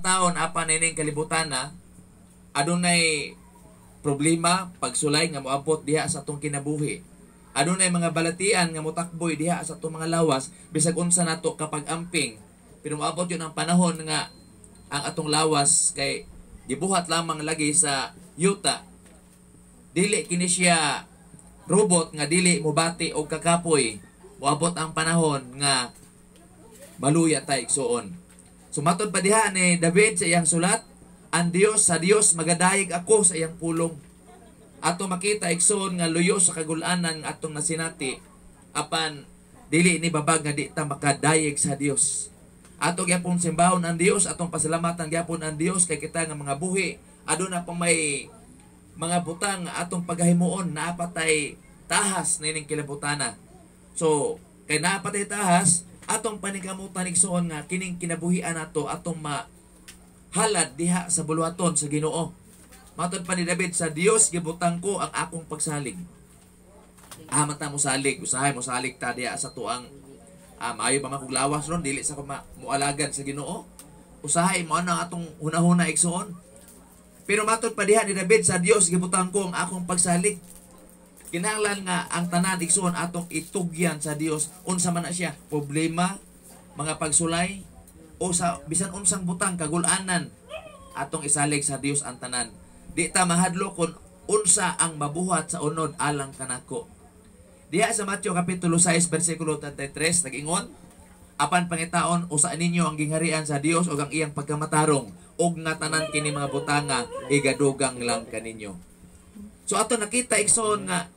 taon apan ining kalibutan na adunay problema pagsulay nga moabot diha sa atong kinabuhi. Adunay mga balatian nga motakboy diha sa atong mga lawas bisag unsa nato kapag amping. Pero moabot yun ang panahon nga ang atong lawas kay gibuhat lamang lagi sa yuta. Dili kini siya robot nga dili mobati og kakapoy. Moabot ang panahon nga maluya ta igsuon. Sumatod pa diha ni David sa iyang sulat, ang Dios sa Dios magadayeg ako sa iyang pulong. Ato makita igsoon nga luyo sa kagulanan nga atong nasinati apan dili ni babag nga di ta makadayeg sa Dios. Ato gyapon simbahon ang Dios, atong pasalamatan gyapon ang Dios kay kita nga mga buhi aduna pa may mga butang atong paghimuon na apatay tahas nining kilabutana. So kay naapatay tahas atong paningkamutan igsoon nga kining kinabuhian nato atong mahalad diha sa buluhaton sa Ginoo. Matod pa ni David, sa Dios gibutang ko ang akong pagsalig. Mata mo salig, usahay mo salig ta diha sa tuang maayo pa man kog lawas ron dili sa ko mualagad sa Ginoo. Usahay mo ana atong hunahuna igsoon. Pero matod pa diha ni David, sa Dios gibutang ko ang akong pagsalig. Kinahanglan nga ang tanan igsoon atong itugyan sa Dios unsa man na siya, problema, mga pagsulay o sa bisan unsang butang kagul-anan atong isalig sa Dios ang tanan. Di ta mahadlo kun unsa ang mabuhat sa unod alang kanako. Diha sa Mateo kapitulo 6 bersikulo 33 nag-ingon, apan pangitaon usa ninyo ang gingharian sa Dios ug ang iyang pagkamatarong ug nga tanan kini mga butanga igadugang lang kaninyo. So ato nakita igsoon nga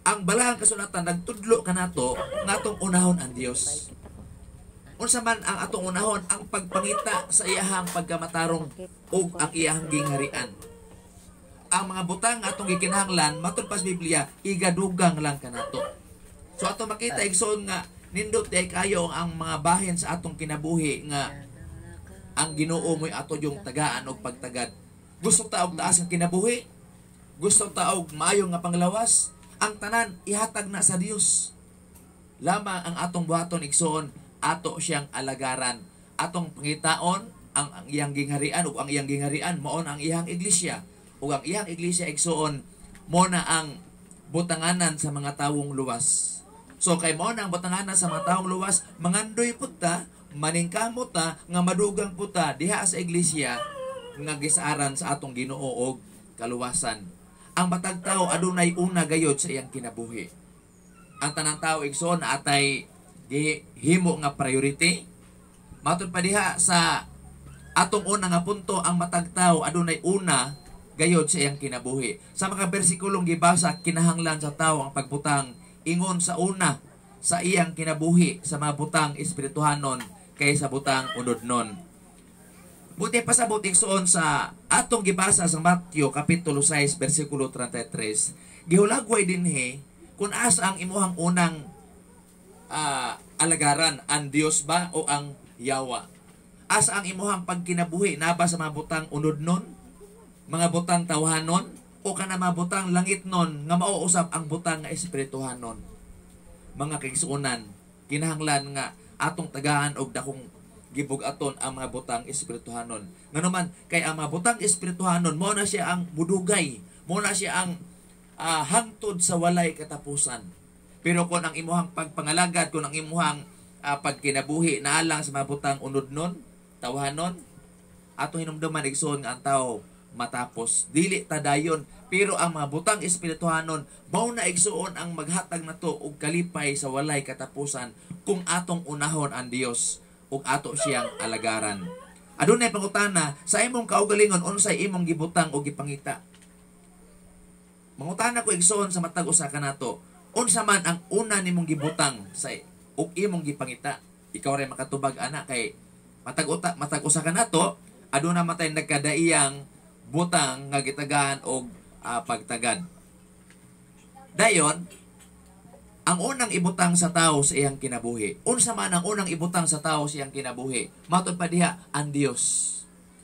ang balahang kasulatan nagtudlo kanato nga atong unahon ang Dios. Unsa man ang atong unahon ang pagpangita sa iyahang pagkamatarong ug ang iyahang gingharian. Ang mga butang atong gikinahanglan matud pas Biblia igadugang lang kanato. So ato makita igsoon nga nindot day kayo ang mga bahin sa atong kinabuhi nga ang Ginoo mo'y ato yung tagaan og pagtagad. Gusto ta og taas ang kinabuhi? Gusto ta og maayo nga panglawas? Ang tanan ihatag na sa Dios. Lamang ang atong buhaton igsoon ato siyang alagaran. Atong pangitaon ang iyang gingharian ug ang iyang gingharian mao ang iyang iglesia. Ug ang iyang iglesia igsoon mo na ang butanganan sa mga tawong luwas. So kay mo na ang butanganan sa mga tawong luwas, mangandoy pud ta, maningkamot ta nga madugang pud ta diha sa iglesia nga gisaaran sa atong Ginoo og kaluwasan. Ang matag tao adunay una gayod sa iyang kinabuhi. Ang tanang tao igsoon atay gihimo nga priority. Matud pa diha sa atong una nga punto, ang matag tao adunay una gayod sa iyang kinabuhi. Sa mga bersikulong gibasa, kinahanglan sa tao ang pagbutang ingon sa una sa iyang kinabuhi sa mga butang espirituhanon kaysa butang unodnon. Buti pasabot igsoon sa atong gibasa sa Mateo kapitulo 6 bersikulo 33. Gihulagway dinhi kung asa ang imuhang unang alagaran, ang Dios ba o ang Yawa? Asa ang imuhang pagkinabuhi, na ba sa mga butang unodnon, mga butang tawhanon, o kana mga butang langitnon nga mauusap ang butang nga espirituhanon? Mga kaigsuonan, kinahanglan nga atong tagaan og dakong gibug-aton ang mga butang espirituhanon. Nganuman kay ang mga butang espirituhanon mo na siya ang budugay, mo na siya ang hangtod sa walay katapusan. Pero kung ang imuhang pagpangalagad, kung ang imuhang pagkinabuhi naalang sa mga butang unodnon, tawhanon, atong hinumduman igsoon nga ang tao matapos dili ta dayon. Pero ang mga butang espirituhanon mao na igsuon ang maghatag nato og kalipay sa walay katapusan kung atong unahon ang Dios ug ato siyang alagaran. Adunay pangutana sa imong kaugalingon, unsay imong gibutang o gipangita? Mangutana ko igsoon sa matag usa kanato, unsa man ang una nimong gibutang sa ug imong gipangita? Ikaw ray makatubag ana kay matag usa kanato aduna matay nagkadaiyang butang nga gitagaan og pagtagad. Dayon ang unang ibutang sa tao sa iyang kinabuhi. Unsa man ang unang ibutang sa tao sa iyang kinabuhi? Matod pa diha ang Dios.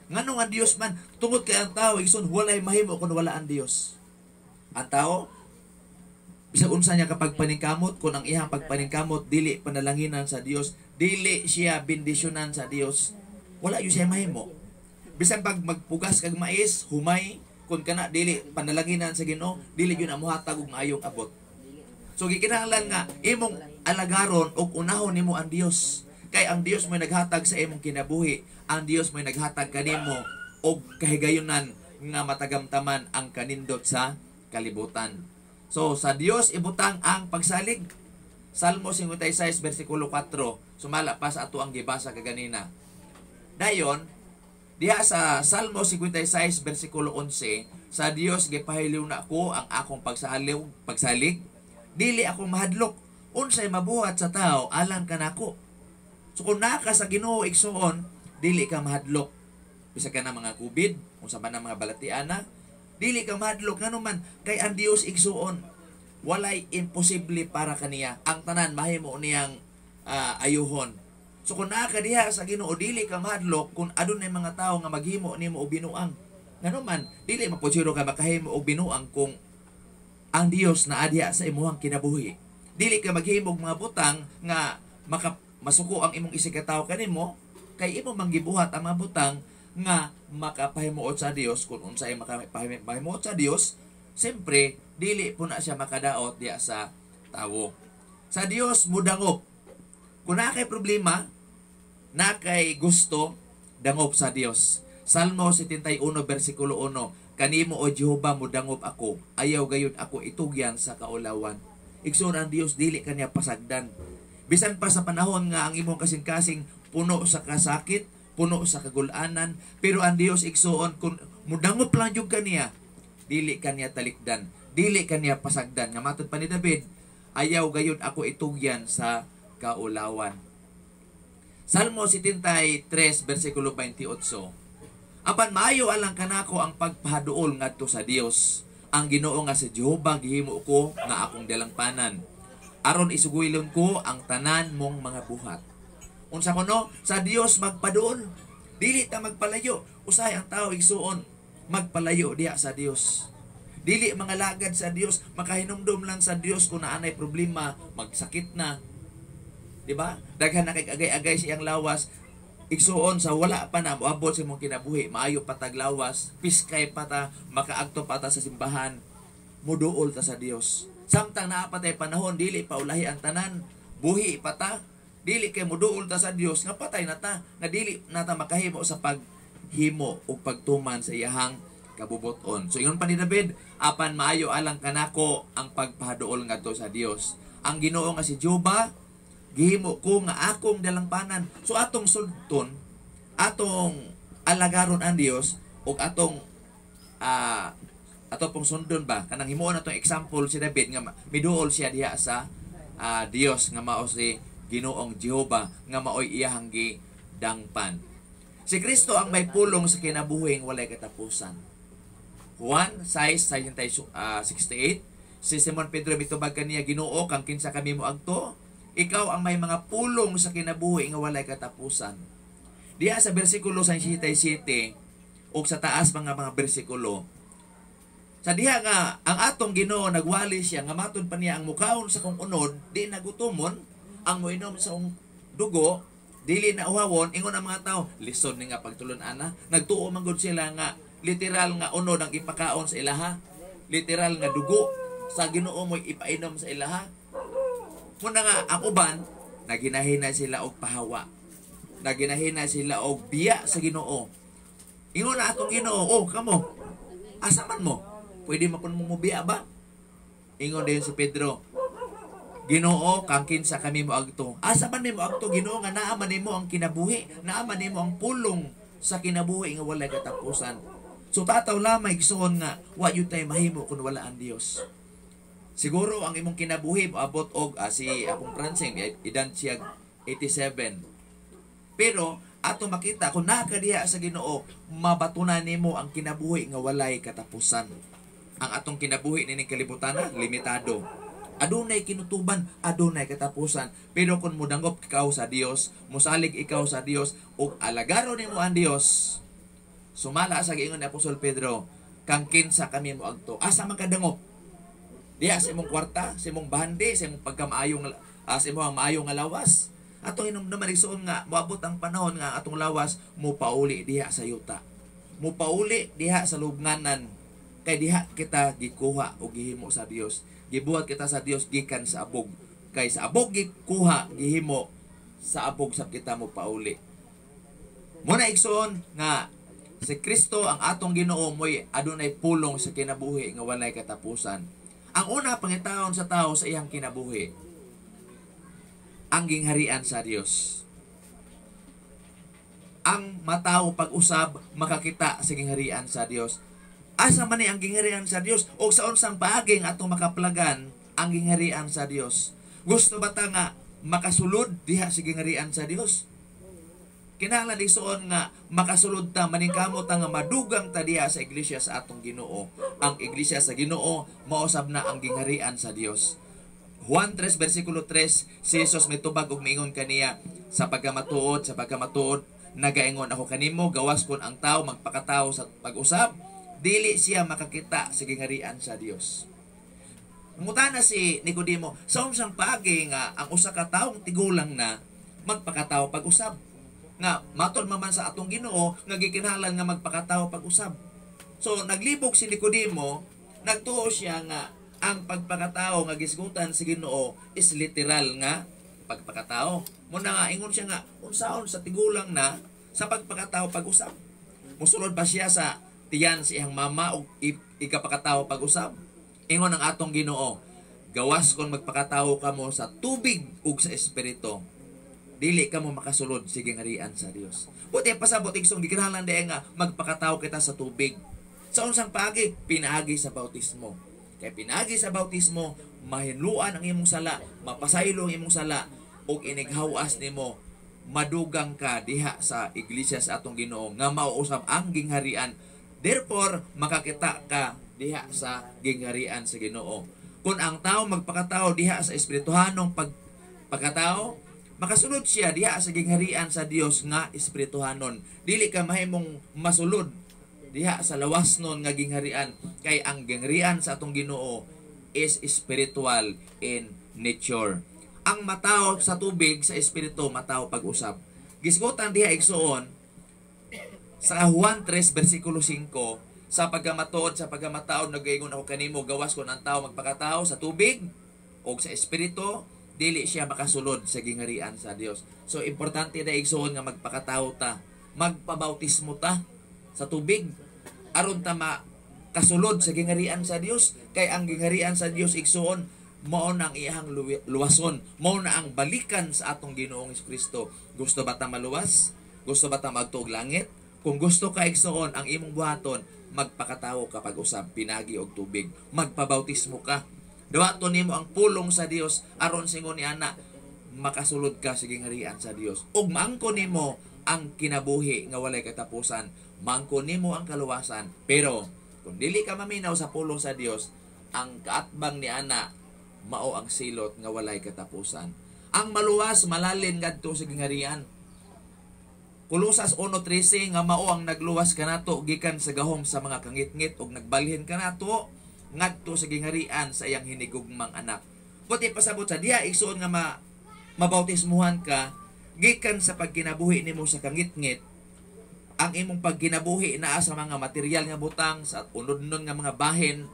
Nganong ang Dios man? Tungod kay ang tao igsoon walay mahimo kun wala ang Dios. Ang tao bisag unsa niya kapag paningkamot, kun ang iyang pagpaningkamot dili panalanginan sa Dios, dili siya bendisyonan sa Dios, wala yun siya mahimo. Bisan pag magpugas kag mais, humay, kung kana dili panalaginan sa Ginoo, dili yun ang muhatag og maayong abot. So gikinahanglan nga imong alagaron og unahon nimo ang Dios. Kay ang Dios may naghatag sa imong kinabuhi, ang Dios may naghatag kanimo og kahigayonan nga matagamtaman ang kanindot sa kalibutan. So sa Dios ibutang ang pagsalig. Salmo 56 versikulo 4, sumala pa sa ato ang gibasa kaganina. Dayon, diha sa Salmo 56 versikulo 11, sa Dios gipahiliw na ako ang akong pagsalig, dili ako mahadlok, unsay mabuhat sa tao alang kanako. So kung naka sa Ginoo igsuon, dili ka mahadlok. Bisa ka na mga COVID, unsa man ang mga balatiana, dili ka mahadlok nganuman kay ang Dios igsuon. Walay imposible para kaniya. Ang tanan mahimo niyang ayuhon. So kung naa ka diha sa Ginoo, dili ka mahadlok kung adunay mga tawo nga maghimo nimo og binuang. Nganuman, dili maputsiro ka makahimo og binuang kung ang Dios na adya sa imuhang kinabuhi. Dili ka maghimo og mga butang nga masuko ang imong isig ka tawo kanimo, kay imo manggibuhat ang mga butang nga makapahimuot sa Dios. Kung unsay makapahimuot sa Dios, siyempre dili po na siya makadaot diya sa tawo. Sa Dios mudangop. Kung na kay problema, na kay gusto, dangop sa Dios. Salmo 71 versikulo 1, kanimo o Jehova mudangop ako, ayaw gayud ako itugyan sa kaulawan. Igsoon ang Dios, dili kaniya pasagdan. Bisan pa sa panahon nga ang imong kasing-kasing puno sa kasakit, puno sa kagulanan, pero ang Dios igsoon, kung mudangop lang yung kaniya, dili kaniya talikdan, dili kaniya pasagdan. Nga matod pa ni David, ayaw gayud ako itugyan sa kaulawan. Salmo 73 versikulo 28, apan maayo alang kanako ang pagpahaduol ngadto sa Dios. Ang Ginoo nga sa Jehova gihimo ko nga akong dalangpanan, aron isuguyilon ko ang tanan mong mga buhat. Unsa kuno, sa Dios magpaduol, dili ta magpalayo. Usahay ang tao igsuon magpalayo diha sa Dios. Dili mga lagad sa Dios, makahinumdum lang sa Dios kung naanay problema, magsakit na. Diba? Daghan na kay agay-agay siyang lawas, igsuon sa wala pa na moabot sa imong kinabuhi, maayo patag lawas, piskay pata, makaagto pata sa simbahan, muduol ta sa Dios. Samtang naapatay panahon, dili pa ulahi ang tanan, buhi pata, dili kay muduol ta sa Dios, nga patay na ta, nga dili na ta makahimo sa paghimo o pagtuman sa iyahang kabubuton. So ingon pa ni David, apan maayo alang kanako ang pagpahaduol ngadto sa Dios. Ang Ginoo nga si Jehova gihimo ko nga akong dalangpanan. So atong sulton, atong alagaron ang Dios, ug atong pong sundon ba kanang himuon atong example si David nga miduol siya diha sa Dios nga mao si Ginoong Jehova nga maoy iyahang gidangpan. Si Kristo ang may pulong sa kinabuhing walay katapusan. Juan 6:68, si Simon Pedro mitubag kaniya, Ginoo, kang kinsa kami moadto? Ikaw ang may mga pulong sa kinabuhi nga walay katapusan. Diya sa bersikulo 67 o sa taas mga bersikulo, sa diha nga ang atong Ginoo nagwali siya nga matod pa niya ang mukaon sa kong unod, di nagutumon, ang moinom sa dugo, dili na uhawon. Ingon ang mga tao, lison ni nga pagtulon ana, nagtuo man gud sila nga literal nga unod ang ipakaon sa ilaha, literal nga dugo sa Ginoo mo ipainom sa ilaha. Muna nga ang uban, naginahina sila og pahawa, naginahina sila og biya sa Ginoo. Ingon na atong Ginoo, oh kamo, asa man mo? Pwede mapun mo biya ba? Ingon din si Pedro, Ginoo, kang kinsa kami mo agto? Asa man nimo agto, Ginoo, nga naa man nimo ang kinabuhi, naa man nimo ang pulong sa kinabuhi nga walay katapusan. So tataw lamay igsuon nga wa yun tayo mahimo kung wala ang Dios. Siguro ang imong kinabuhi abot og si akong Francine idan siya 87. Pero ato makita kung nakadiha sa Ginoo, mabatunan nimo ang kinabuhi nga walay katapusan. Ang atong kinabuhi nining kalibutan limitado. Adunay kinutuban, adunay katapusan. Pero kung mudangop ikaw sa Dios, musalig ikaw sa Dios ug alagaron nimo ang Dios, sumala sa giingon ni Apostol Pedro, kang kinsa kami moadto? Asa man kadangop? Diya sa imong kwarta, sa imong bahandi, sa imong pagkamaayong sa imong maayong nga lawas, Atong hinumduman igsoon nga moabot ang panahon nga atong lawas mo pauli diha sa yuta. Mo pauli diha sa lubnganan kay diha kita gikuha o gihimo sa Dios. Gibuhat kita sa Dios gikan sa abog. Kay sa abog gikuha gihimo sa abog sa kita mo pauli. Muna igsoon nga si Kristo ang atong Ginoo mo'y adunay pulong sa kinabuhi nga walay katapusan. Ang una pangitawon sa tao sa iyang kinabuhi, ang gingharian sa Dios. Ang mataw pag-usab makakita sa gingharian sa Dios. Asa man ni ang gingharian sa Dios o sa unsang paaging atong makaplagan ang gingharian sa Dios. Gusto ba ta nga makasulod diha sa gingharian sa Dios? Kinahanglan igsoon nga makasulod ta maningkamot ta nga madugang ta diha sa iglesia sa atong Ginoo. Ang iglesia sa Ginoo mausab na ang gingharian sa Dios. Juan 3 versikulo 3, si Jesus mitubag og miingon kaniya, sa pagkamatuod nagaingon ako kanimo gawas kon ang tao magpakatao sa pag-usab dili siya makakita sa gingharian sa Dios. Mutana si Nicodemo, sa unsang paagi nga ang usa ka taong tigulang na magpakatao pag-usab. Nga matod man sa atong Ginoo nga gikinahanglan nga magpakatao pag-usab. So naglibog si Nicodemo, nagtuo siya nga ang pagpakatao nga gisgutan sa Ginoo is literal nga pagpakatao. Muna nga ingon siya nga unsaon sa tigulang na sa pagpakatao pag-usab. Musulod ba siya sa tiyan sa iyang mama o ikapakatao pag-usab? Ingon ang atong Ginoo, gawas kon magpakatao kamo sa tubig ug sa espiritu, dili ka mo makasulod sa gingharian sa Dios. Buti pasabot igsong gikinahanglan diay nga magpakatao kita sa tubig. Sa unsang paagi, pinaagi sa bautismo. Kay pinaagi sa bautismo, mahinluan ang imong sala, mapasaylo ang imong sala, ug inighawas nimo madugang ka diha sa iglesia sa atong Ginoo nga mauusab ang gingharian. Therefore, makakita ka diha sa gingharian sa Ginoo. Kung ang tao magpakatao diha sa espirituhanong pagkatao, makasulod siya diha sa gingharian sa Dios nga espirituhanon. Dili ka mahimong masulod diha sa lawasnon nga gingharian, kay ang gingharian sa atong Ginoo is spiritual in nature. Ang mataw sa tubig sa espiritu mataw pag-usab. Gisgutan diha igsoon sa Juan 3 versikulo 5, sa pagkamatuod sa pagkamataod nagaingon ako kanimo gawas kon ang tao magpakatao sa tubig o sa espiritu, dili siya makasulod sa gingharian sa Dios. So importante na igsoon nga magpakatao ta, magpabautismo ta sa tubig aron ta makasulod sa gingharian sa Dios. Kay ang gingharian sa Dios igsoon mao na ang iyang luwason, mao na ang balikan sa atong Ginoong Kristo. Gusto ba ta maluwas? Gusto ba ta magtuog langit? Kung gusto ka igsoon ang imong buhaton, magpakatawo ka pag-usab pinagi og tubig, magpabautismo ka. Dawaton nimo ang pulong sa Dios aron singon ni ana makasulod ka sa gingharian sa Dios. Ug maangkon nimo ang kinabuhi nga walay katapusan, maangkon nimo ang kaluwasan. Pero kung dili ka maminaw sa pulong sa Dios, ang kaatbang ni ana mao ang silot nga walay katapusan. Ang maluwas malalim ngadto sa gingharian. Kolosas 1:13 nga mao ang nagluwas kanato gikan sa gahom sa mga kangitngit ug nagbalhin kanato ngadto sa gingharian sa iyang hinigugmang anak. Buti pasabot sa diha igsoon nga mabautismuhan ka gikan sa pagkinabuhi nimo sa kangitngit. Ang imong pagkinabuhi naa sa mga material nga butang, sa unod-unod nga mga bahin,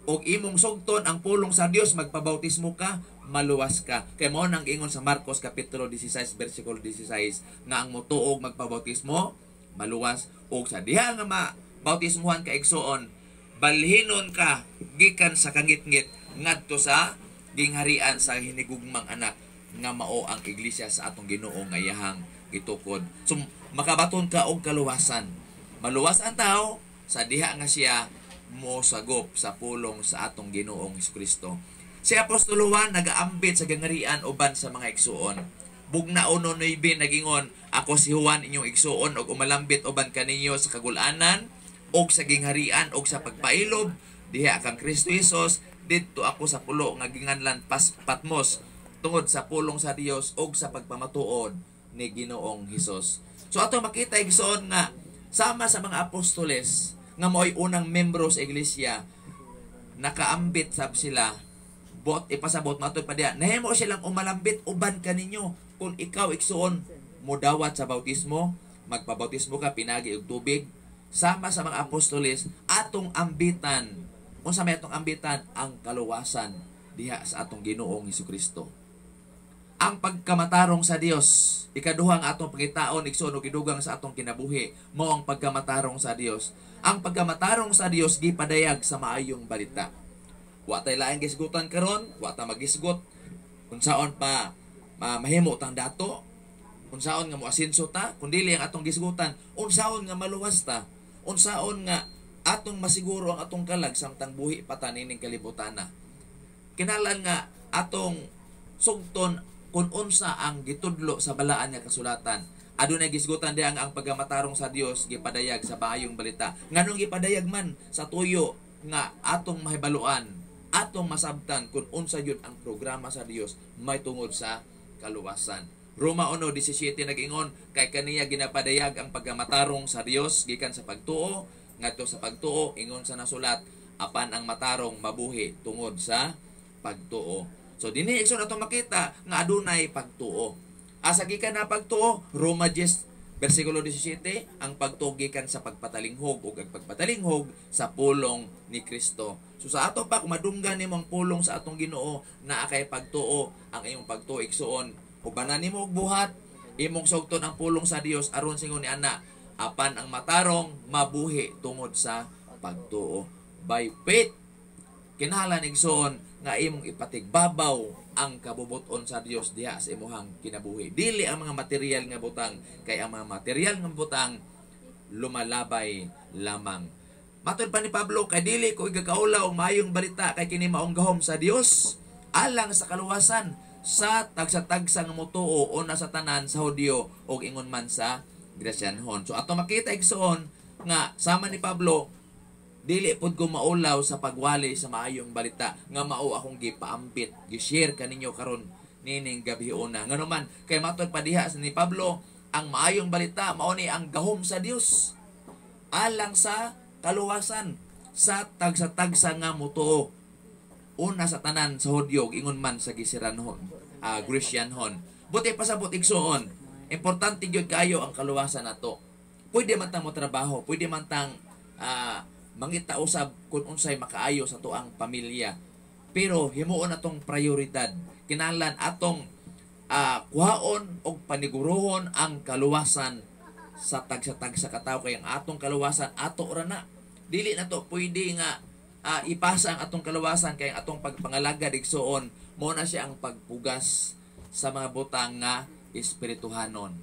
og imong sugton ang pulong sa Dios, magpabautismo ka, maluwas ka. Kay mao nang ingon sa Marcos kapitulo 16 versikulo 16 nga ang motuog magpabautismo, maluwas, og sa diha nga mabautismuhan ka igsoon, balhinon ka gikan sa kangitngit ngadto sa gingharian sa hinigugmang anak nga mao ang iglesia sa atong Ginoo nga iyahang gitukod. So makabaton ka og kaluwasan. Maluwas ang tao sa diha nga siya mo sagop sa pulong sa atong Ginoong Kristo. Si Apostol Juan nagaambit sa gingharian uban sa mga igsuon. Bugnaon 9 nagingon, ako si Juan inyong igsuon og umalambit uban kaninyo sa kagul-anan og sa gingharian og sa pagpailob diha kang Kristo Jesus. Didto ako sa pulo nga ginganlan Patmos tungod sa pulong sa Dios og sa pagpamatuod ni Ginoong Hesus. So ato makita igsoon nga sama sa mga apostoles nga mo'y unang membro sa iglesia, nakaambit sab sila, bot ipasabot matod pa diha, nahimo silang umalambit uban kaninyo kung ikaw igsuon mo dawat sa bautismo, magpabautismo ka pinagi og tubig, sama sa mga apostoles atong ambitan. Unsa may atong ambitan? Ang kaluwasan diha sa atong Ginoong Hesukristo. Ang pagkamatarong sa Dios, ikaduhang atong pangitaon igsoon og gidugang sa atong kinabuhi, mao ang pagkamatarong sa Dios. Ang pagkamatarong sa Dios gipadayag sa maayong balita. Wa tay laing gisgutan karon, wa ta magisgot unsaon pa mahimo tang dato, unsaon nga moasenso ta, kundi ang atong gisgutan unsaon nga maluwas ta, unsaon nga atong masiguro ang atong kalag samtang buhi pa ta nining kalibutana. Kinahanglan nga atong sugton kung unsa ang gitudlo sa balaan nga kasulatan. Adunay gisgutan diha ang pagamatarong sa Dios gipadayag sa maayong balita. Nganong gipadayag man sa tuyo nga atong mahibaluan, atong masabtan kung unsa yun ang programa sa Dios may tungod sa kaluwasan. Roma 1:17 nag-ingon, kay kaniya ginapadayag ang pagamatarong sa Dios gikan sa pagtuo, ngadto sa pagtuo ingon sa nasulat, apan ang matarong mabuhi tungod sa pagtuo. So dinhi igsoon ato makita nga adunay pagtuo. Asa gikan na pagtuo? Roma 10 versikulo 17, ang pagtuo gikan sa pagpatalinghog ug ang pagpatalinghog sa pulong ni Kristo. So sa ato pa kung madunggan nimo ang pulong sa atong Ginoo naa kay pagtuo, ang imong pagtuo igsoon ubanan nimo og buhat, imong sugton ang pulong sa Dios aron singon ni ana, apan ang matarong mabuhi tungod sa pagtuo. By faith kinahanglan igsoon nga imong ipatigbabaw ang kabubuton sa Dios diha sa imong kinabuhi. Dili ang mga material nga butang, kay ang mga material nga butang lumalabay lamang. Matod pa ni Pablo, kay dili ko igakaula og maayong balita kay kini maong gahom sa Dios alang sa kaluwasan sa tagsa-tagsa nga motuo o nasa tanan sa Hudiyo o ingon man sa Grecianhon. So ato makita igsoon nga sama ni Pablo, dili pud ko maulaw sa pagwali sa maayong balita nga mao akong gipaambit, gi-share kaninyo karon nining gabi una. Ngano man kay matod pa diha sa ni Pablo, ang maayong balita mao ni ang gahom sa Dios alang sa kaluwasan sa tagsa-tagsa nga motuo una sa tanan sa Hudiyo ingon man sa Gisiranhon, Grecianhon. Buti pasabot igsoon, importante gyud kayo ang kaluwasan nato. Pwede man tang mo trabaho, pwede man tang mangita usab kung unsay makaayo sa tuang pamilya. Pero himuon atong prioridad. Kinahanglan atong kuhaon og paniguruhon ang kaluwasan sa tagsa-tagsa katawo kay ang atong kaluwasan ato ra na. Dili na to pwede nga ipasa ang atong kaluwasan kay ang atong pagpangalagad igsoon mo na siya ang pagpugas sa mga butang nga espirituhanon.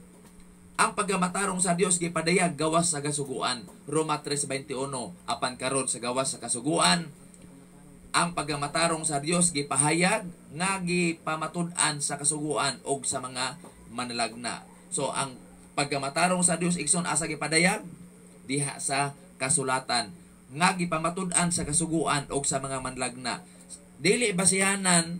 Ang pagamatarong sa Dios gipadayag gawas sa kasuguan. Roma 3:21, apan karon sa gawas sa kasuguan, ang pagamatarong sa Dios gipahayag nga gipamatud-an sa kasuguan og sa mga manalagna. So ang pagamatarong sa Dios igsoon asa gipadayag diha sa kasulatan nga gipamatud-an sa kasuguan og sa mga manlagna. Dili basihanan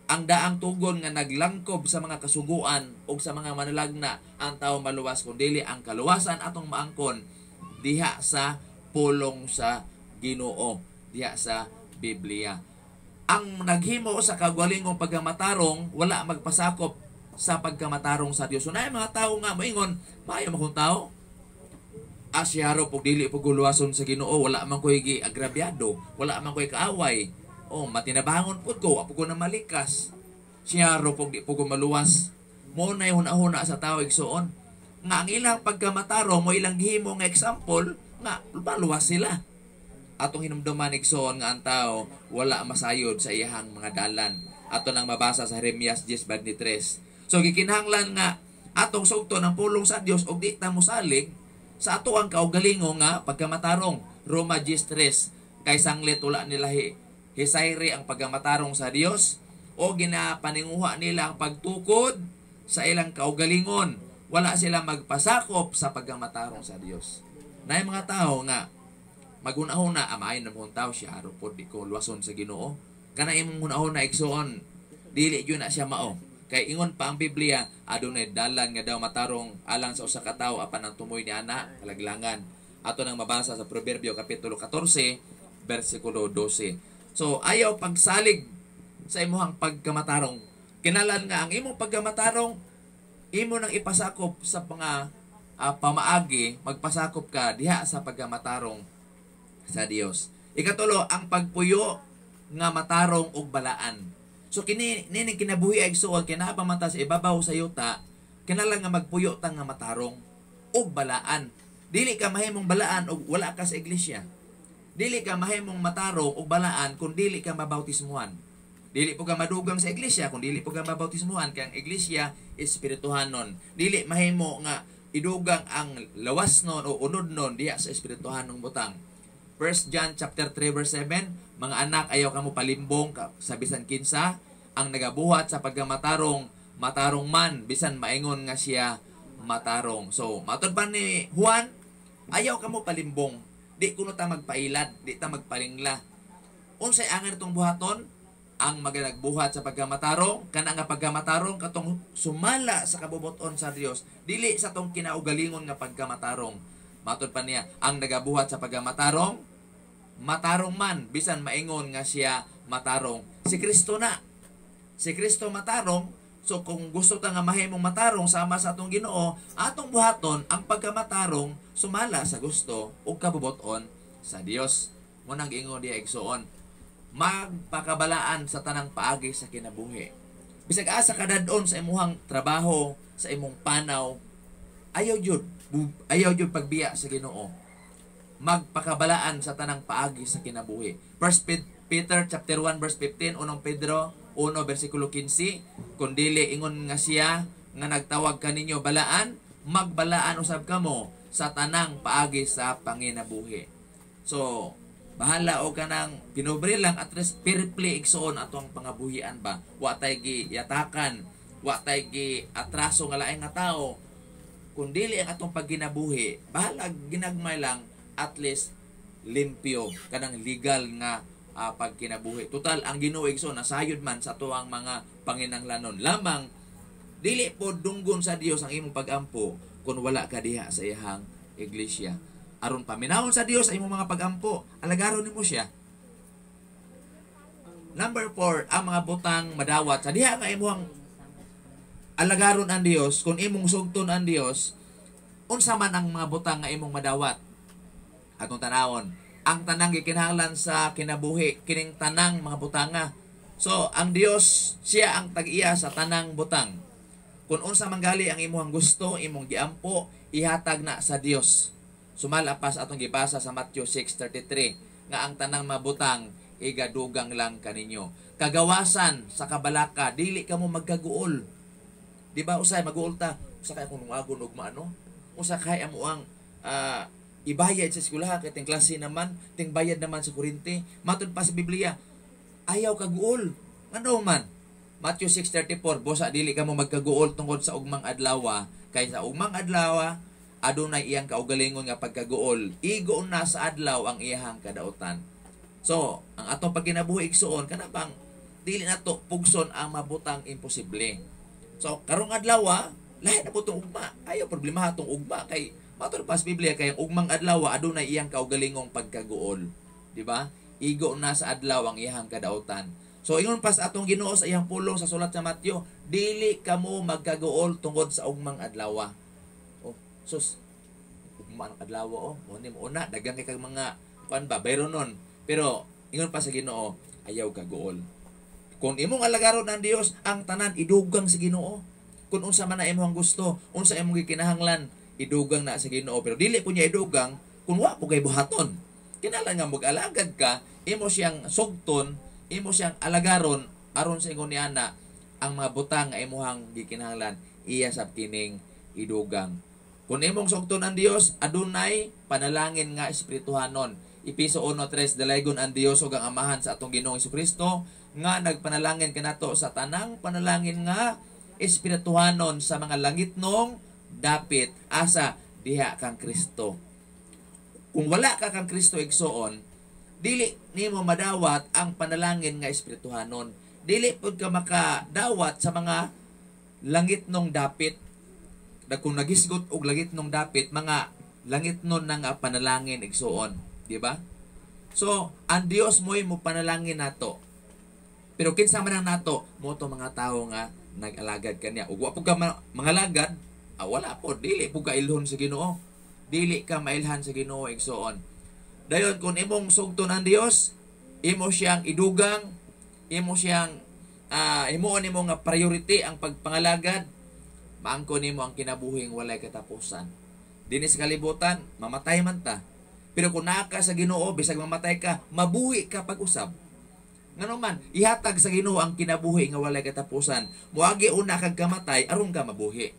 ang daang tugon nga naglangkob sa mga kasuguan og sa mga manlagna ang tawo maluwas, kun dili ang kaluwasan atong maangkon diha sa pulong sa Ginoo, diha sa Biblia. Ang naghimo sa kagwalingong pagkamatarong wala magpasakop sa pagkamatarong sa Dios. So na mga tawo nga moingon, maayo man kung tawo asyaro pag dili pag guluwason sa Ginoo, wala man ko'y agrabyado, wala man ko'y kaaway. Oh, matinabangon pud ko, apo ko na malikas. Siyaro pag di po ko maluwas. Mo na hunahuna sa tao igsoon. Nga ang ilang pagkamataro, mo ilang gihimo nga example, nga maluwas sila. Atong hinumduman igsoon nga ang tao, wala masayod sa iyahang mga dalan. Ato lang mabasa sa Jeremias 10:23. So gikinahanglan nga atong sugton ang pulong sa Dios og di ta mosalig sa ato ang kaugalingon nga pagkamatarong. Roma 10:3, kay sanglit wala nila hisayri ang pagkamatarong sa Dios o ginapaninguha nila ang pagtukod sa ilang kaugalingon. Wala sila magpasakop sa pagkamatarong sa Dios. Na mga tao nga maghunahuna, amayon na mong tao siya araw po di ko luwason sa Ginoo. Kana imong hunahuna igsoon, dili yun na siya mao. Kay ingon pa ang Biblia, adunay dalan nga daw matarong alang sa usa ka tawo apan ang tumoy ni ana kalaglangan. Ato nang mabasa sa Proverbio kapitulo 14 bersikulo 12. So ayaw pagsalig sa imong pagkamatarong. Kinahanglan nga ang imong pagkamatarong imo nang ipasakop sa mga pamaagi, magpasakop ka diha sa pagamatarong sa Dios. Ikatulo, ang pagpuyo nga matarong og balaan. So kini kinabuhi ay igsoon kinapamanta sa ibabaw sa yuta, kinahanglan nga magpuyo ta nga matarong og balaan. Dili ka mahimong balaan og wala ka sa iglesia. Dili ka mahimong matarong og balaan kung dili ka mabautismuhan. Dili po ka madugang sa iglesia kung dili po ka mabautismuhan, kay ang iglesia espirituhanon. Dili mahimo nga idugang ang lawas non o unod non diya sa espirituhanong butang. 1 John chapter 3 verse 7, mga anak, ayaw kamo palimbong sa bisan kinsa, ang nagabuhat sa pagamatarong matarong man bisan maingon nga siya matarong. So matod pa ni Juan, ayaw kamo palimbong, di kuno ta magpailad, di ta magpalingla. Unsay angan itong buhaton? Ang maganagbuhat sa pagamatarong, kana nga pagamatarong katong sumala sa kabubuton sa Dios, dili sa tong kinaugalingon nga pagamatarong. Matod pa niya, ang nagabuhat sa pagamatarong, matarong man, bisan maingon nga siya matarong. Si Kristo na. Si Kristo matarong, so kung gusto ta nga mahimong matarong sama sa atong Ginoo, atong buhaton ang pagkamatarong sumala sa gusto o kabubuton sa Dios. Munang ingon diya igsoon, magpakabalaan sa tanang paagi sa kinabuhi. Bisag asa ka dadon sa imuhang trabaho, sa imong panaw, ayaw jud pagbiya sa Ginoo. Magpakabalaan sa tanang paagi sa kinabuhi. 1 Peter chapter 1 verse 15, 1 Pedro 1 versikulo 15, kung dili ingon nga siya nga nagtawag kaninyo balaan, magbalaan usab kamo sa tanang paagi sa panginabuhi. So bahala o kanang pinubre lang at least piripli igsoon atong pangabuhian ba. Wa tay gi yatakan, wa tay gi atraso nga laing nga tao. Kung dili ang atong pagginabuhi, bahala ginagmay lang, at least limpyo kanang legal nga pagkinabuhi. Total ang Ginoo igsoon nasayod man sa tuwang mga panginahanglanon. Lamang dili po dunggon sa Dios ang imong pagampo kung wala ka diha sa iyang iglesia. Aron paminawon sa Dios ang imong mga pagampo, alagaron nimo siya. Number 4, ang mga butang madawat sa diha nga imong alagaron ang Dios, kung imong sugton ang Dios, unsa man ang mga butang nga imong madawat. Atong tanawon, ang tanang gikinahanglan sa kinabuhi, kining tanang mga butanga. So, ang Dios, siya ang tag-iya sa tanang butang. Kung unsa manggali ang imong gusto, imong giampo, ihatag na sa Dios. Sumalapas atong gibasa sa Matthew 6:33 nga ang tanang mga butang igadugang lang kaninyo. Kagawasan sa kabalaka, dili ka mo magkaguol. Di ba usay mag-uol ta, usa kay kung agon og maano, usa kay amo ang ibayad sa eskwelaha kay ting klase naman, ting bayad naman sa kuryente. Matud pa sa Biblia, ayaw kaguol. Ano man? Matthew 6:34, bosa dili ka mo magkaguol tungod sa ugmang adlaw, kay sa ugmang adlaw adunay iyang kaugalingon nga pagkaguol. Igo na sa adlaw ang iyang kadaotan. So, ang atong pagkinabuhi igsoon kana bang dili nato pugson ang mabutang imposible. So, karong adlaw, lahi na po itong ugma. Ayaw problema itong ugma. Kay, matur pa sa Biblia, kay ugmang adlaw, adunay iyang kaugalingong pagkaguol. Diba? Igo na sa adlaw ang iyang kadaotan. So, ingon pas atong Ginoo sa iyang pulong sa sulat sa Mateo, dili kamo magkaguol tungod sa ugmang adlaw. Oh, sus, ugma ang adlaw, Muni mo una, dagang kay kag mga, bayro nun. Pero, ingon pa sa Ginoo, ayaw kaguol. Kung imong alagaron ang Dios, ang tanan idugang sa Ginoo. Kung unsa man na imong gusto, unsa imong gikinahanglan, idugang na sa Ginoo. Pero dili po niya idugang kung wa po kay buhaton. Kinahanglan nga mag-alagad ka, imo siyang sugton, imo siyang alagaron aron sa ingon niana ang mga butang nga imong gikinahanglan, iya sab kining idugang. Kung imong sugton ang Dios, adunay panalangin nga espirituhanon. Episo 1:3, dalaygon ang Dios ug ang Amahan sa atong Ginoong Jesucristo nga nagpanalangin kanato sa tanang panalangin nga espirituhanon sa mga langitnong dapit asa diha kang Kristo. Kung wala ka kang Kristo igsoon, dili nimo madawat ang panalangin nga espirituhanon. Dili pud ka makadawat sa mga langitnong dapit. Kung nagisgot og langitnong dapit, mga langitnon na nga panalangin igsoon. Diba? So, ang Dios mo panalangin nato. Pero kinsa man ang nato, mo to mga tao nga nag-alagad kaniya. Ug wa po ka mangalagad, wala po, dili po ka ilhon sa Ginoo. Dili ka mailhan sa Ginoo, igsoon. Dayon kung imong sugton ang Dios, imo siyang idugang, imo siyang himuon nimo nga priority ang pagpangalagad, maangkon nimo ang kinabuhing walay katapusan. Dinhi sa kalibutan, mamatay man ta. Pero kung naa ka sa Ginoo, bisag mamatay ka, mabuhi ka pag-usab. Ngano man, ihatag sa Ginoo ang kinabuhi nga walay katapusan. Muagi una kag kamatay aron ka mabuhi.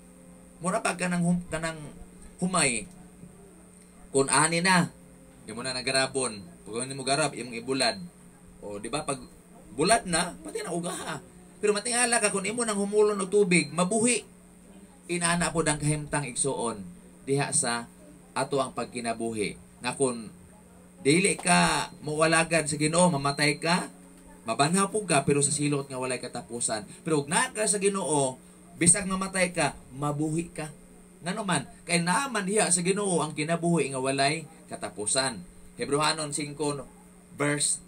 Mura pag kanang humay, kung ani na, imo na nagarabon, pag mo garab, imong ibulad. O di ba pag bulad na, pati na ugaha. Pero matingala ka kung imo nang humulon og tubig, mabuhi. Inana po ang kahimtang igsuon diha sa ato ang pagkinabuhi. Nga kung dili ka mawalagad sa Ginoo, mamatay ka, mabanhaw po ka, pero sa silot nga walay katapusan. Pero ug naa ka sa Ginoo, bisag mamatay ka, mabuhi ka. Ngano man, kay naaman diha sa Ginoo ang kinabuhi nga walay katapusan. Hebrehanon 5 verse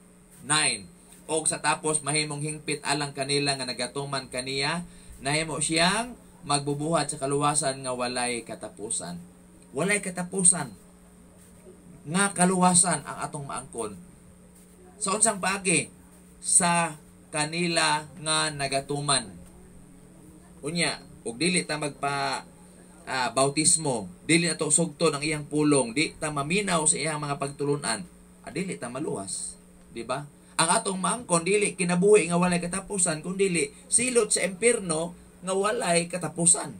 9. Og sa tapos mahimong hingpit alang kanila nga nagatuman kaniya, nahimo siyang magbubuhat sa kaluwasan nga walay katapusan. Walay katapusan nga kaluwasan ang atong maangkon. Sa unsang paagi sa kanila nga nagatuman. Unya, ug dili ta magpa bautismo, dili na to sugton ang iyang pulong, di ta maminaw sa iyang mga pagtulunan, dili ta maluwas, di ba? Ang atong maangkon dili kinabuhi nga walay katapusan, kundi silot sa impierno nga walay katapusan.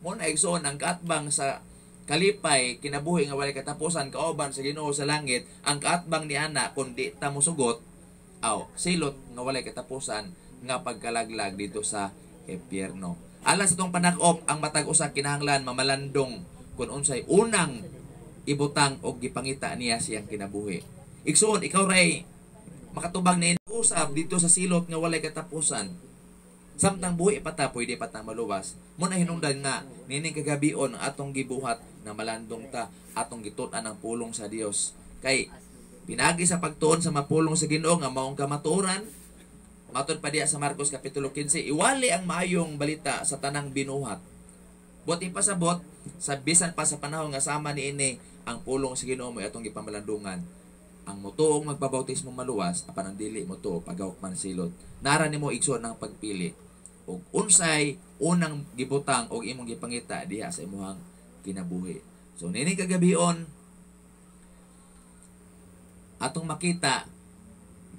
Mo na igsoon ang kaatbang sa kalipay kinabuhi nga walay katapusan kauban sa Ginoo sa langit, ang kaatbang ni ana kundi ta mosugot silot nga walay katapusan nga pagkalaglag dito sa impierno. Alang sa tong panakop ang matag usa kinahanglan mamalandong kung unsay unang ibutang og gipangita niya siyang kinabuhi. Igsoon ikaw ray makatubag na usab dito sa silot nga walay katapusan. Samtang buhi pa ta, pwede pa ta maluwas. Muna hinungdan nga, nining kagabion ang atong gibuhat na malandong ta, atong gitun-an ang pulong sa Dios. Kay, pinagi sa pagtuon sa mapulong sa Ginoo nga maong kamatuoran, matod pa diya sa Marcos Kapitulo 15, iwali ang maayong balita sa tanang binuhat. Buti pa sa bot, sa bisan pa sa panahon nga sama ni ini, ang pulong sa Ginoo mo atong gipamalandungan. Ang motuong magbabautismo maluwas, apan ang dili motuo pagawak man silot. Nara nimo igsoon ng pagpili. Og unsay unang gibutang og imong gipangita diha sa imong kinabuhi. So nini kagabion atong makita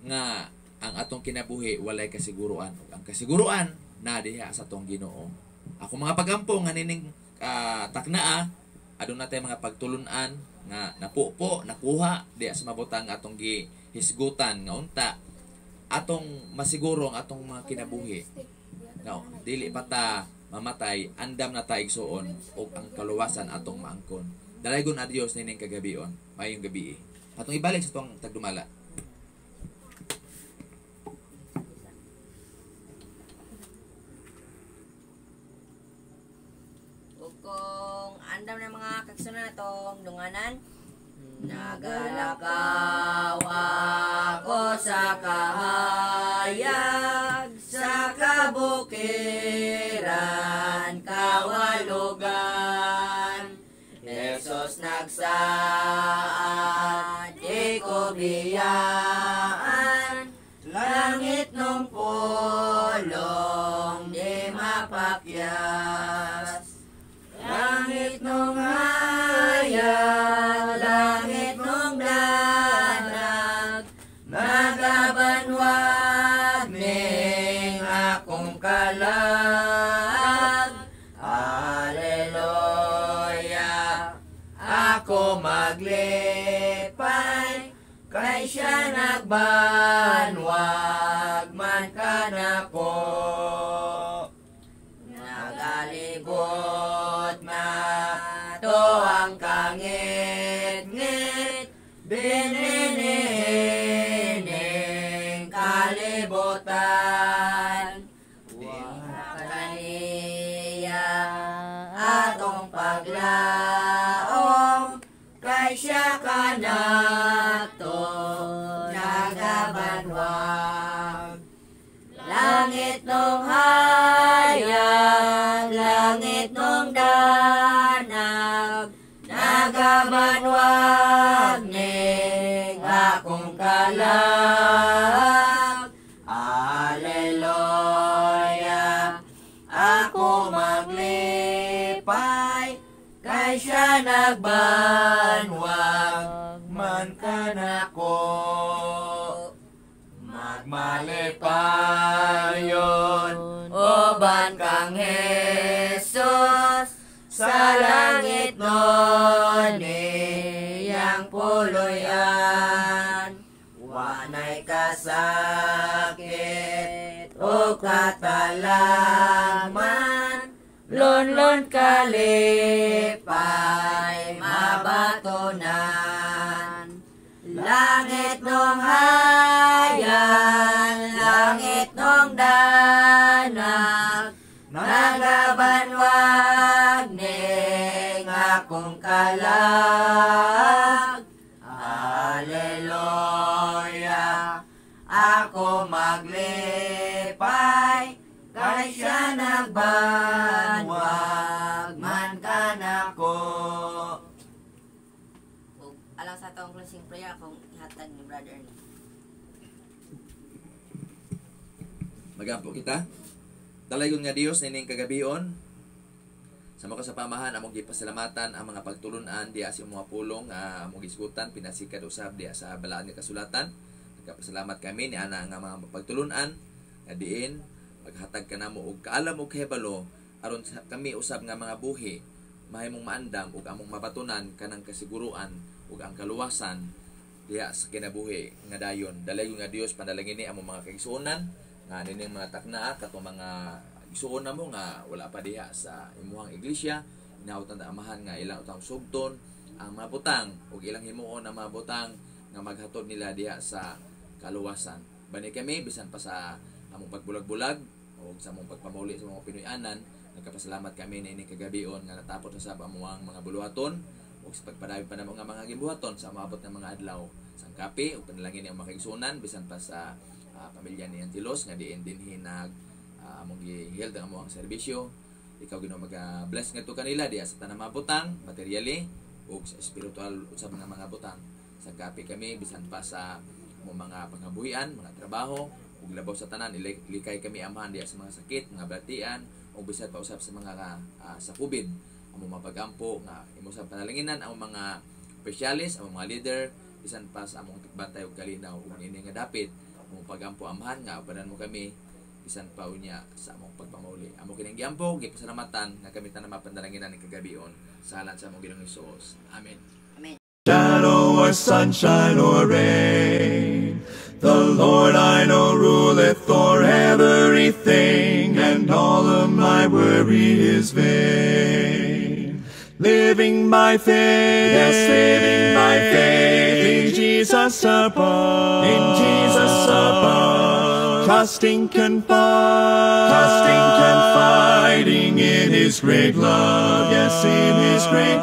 nga ang atong kinabuhi walay kasiguruan. Ang kasiguruan na diha sa atong Ginoo. Ako mga pagampo nga nining taknaa adun natay mga pagtulunan nga napupo nakuha diha sa mabutang atong gihisgutan nga unta atong masiguro ang atong mga kinabuhi. No, dili pa ta mamatay, andam na ta igsuon og ang kaluwasan atong maangkon. Dalaygon a Dios nining kagabion. Mayong gabi. Atong ibalik sa tong tagdumala. Kung andam na mga kagsunan natong dunganan, nagalakaw ako sa kahayag, sa kabukiran, kawalugan. Jesus nagsaad, di ko biyaan, langit nung pulong, di mapakyas. Langit nung hayag, langit nung danag, magabanwag ning akong kalag. Hallelujah, ako maglipay, kay siya nagbanwag man kanako. Nagalibot na to ang kangit-ngit, bininining kalibutan. Wakaniya atong paglaom, kay siya kanato nagaban. akong kalag. Hallelujah, ako maglipay, kay siya nagbanwag, man ka nako. Magmalipayon, oban kang Jesus, sa langit nun iyang puloyan. Wanay kasakit o katalagman, lon kalipay mabatonan. Langit nung hayan, langit nung danag, nagabanwag ning akong kalag. Hallelujah, ako maglipay, kay siya nagbanwag, man ka nako. Alang sa itong closing prayer, akong ihatag ni brother ni. Magampo kita. Dalayon nga Dios nining kagabion. Sa mga kasapamahan among gipasalamatan ang mga pagtulunan diya sa mga pulong among gisgutan pinasikad usab diya sa balaan nga kasulatan. Nagpasalamat kami ni ana nga mga pagtulunan nga diin maghatag kanamo og kaalam ug kahibalo aron kami usab nga mga buhi mahimong maandam ug among mabatunan kanang kasiguruan ug ang kaluwasan diya sa kinabuhi nga dayon. Dalayon nga Dios panalangin ni among mga kaigsuonan nga nining mga takna katong mga igsuon namo nga wala pa diha sa imuhang iglesia, inautan ta amahan nga ilang utang sugton ang mga butang ug ilang himuon ang mga butang nga maghatod nila diha sa kaluwasan. Bani kami bisan pa sa among pagbulag-bulag o sa among pagpamuli sa mga Pinoy-anan, nagkapasalamat kami na ini kagabion nga natapos sa amuang mga buluhaton o sa pagpadayon pa namo nga mga gibuhaton sa maabot ng mga adlaw sang kape o panalangin ang mga kaigsuonan bisan pa sa pamilya ni Antilos nga diin dinhi nag among gi-held ang among serbisyo. Ikaw Ginoo mag-bless ngadto kanila diya sa tanang mga butang materially o sa spiritual usab nga mga butang. Sa kape kami bisan pa sa mga pangabuhian, mga trabaho ug labaw sa tanan ilikay kami amahan diya sa mga sakit, mga balatian ug bisan pa usab sa mga sa COVID. Amo mapagampo nga imo sa panalanginan ang mga specialist, ang mga leader bisan pa sa among tigbantay ug kalinaw ug ini nga dapit amo pagampo amahan nga upadan mo kami bisan pa unya sa among pagpamauli. Amo kining giampo gipasalamatan nga kami tanan mapandalanginan ni kagabion sa ngalan sa among Ginoong Hesus. Amen. Amen. Shadow or sunshine or rain, the Lord I know ruleth o'er everything, and all of my worry is vain. Living by faith, yes, living by faith, in Jesus above, in Jesus above, trusting, confiding in His great love, yes, in His great